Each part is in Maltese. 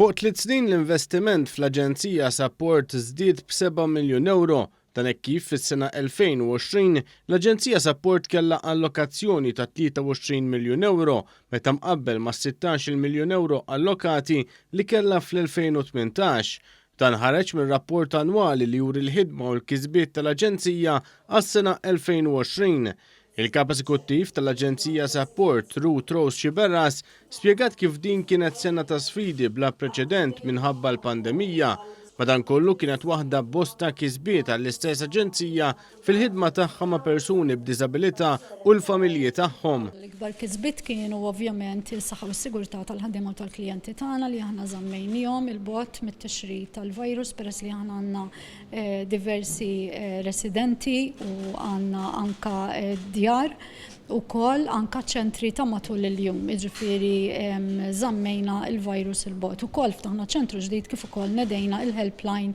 Fuq 3 snin l-investiment fl-Aġenzija Support żdied b'7 miljun euro. Dan hekk kif fis-sena 2020 l-Aġenzija Support kellha allokazzjoni ta' 23 miljun euro meta mqabbel ma' 16 miljun euro allokati li kellha fl-2018. Dan ħareġ mir-rapport annwali li juri l-ħidma u l-kisbiet tal-Aġenzija għas-sena 2020. Il-kap eżekuttiv tal-Aġenzija Support Ruth Rose Xiberras spjegat kif din kienet sena ta' sfidi bla preċedent minħabba l-pandemija. Madankollu kienet waħda bosta kisbiet għall-istess aġenzija fil-ħidma tagħha ma' persuni b'diżabilità u l-familji tagħhom. L-ikbar kisbiet kienu ovvjament is-saħħa u s-sigurtà tal-ħaddiema u tal-klijenti tagħna li aħna żammejnihom il-bogħod mit-tixrid tal-virus peress li aħna għandna diversi residenti u għandna anka djar ukoll anka ċentri ta' matul il-jum, jiġifieri żammejna il-virus il-bogħod. Ukoll ftaħna ċentru ġdid kif ukoll nedejna il-helpline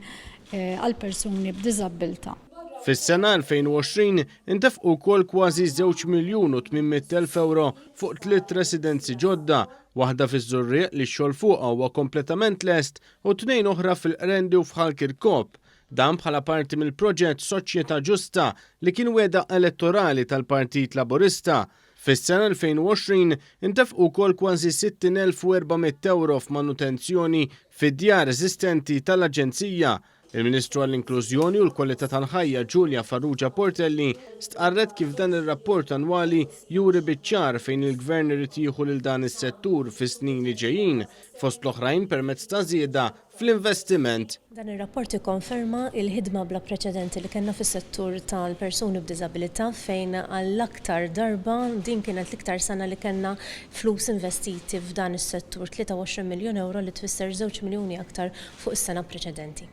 għal persuni b'diżabilità. Fis-sena 2020 intefqu wkoll kważi 2 miljun u 800,000 euro fuq 3 residenzi ġodda, waħda fiż-Żurrieq li x-xogħol fuqha huwa kompletament lest u 2 oħra fil-Qrendi u f'Ħalkirkop. Dan bħala parti mill-proġett Soċjetà Ġusta li kien weda elettorali tal-Partit Laburista. Fis-sena 2020 intefqu wkoll kważi 60,400 euro f'manutenzjoni fid-djar eżistenti tal-Aġenzija. Il-Ministru għall-Inklużjoni u l-Kwalità tal-Ħajja Giulia Farrugia Portelli stqarret kif dan ir-rapport annwali juri biċ-ċar fejn il-Gvern irid jieħu lil dan is-settur fis-snin li ġejjin, fost l-oħrajn permezz ta' żieda fl-investiment. Dan ir-rapport ikkonferma l-ħidma bla preċedenti li kellna fis-settur tal-persuni b'diżabilità fejn għall-aktar darba din kienet l-iktar sena li kellna flus investiti f'dan is-settur 23 miljun euro li tfisser 2 miljuni aktar fuq is-sena preċedenti.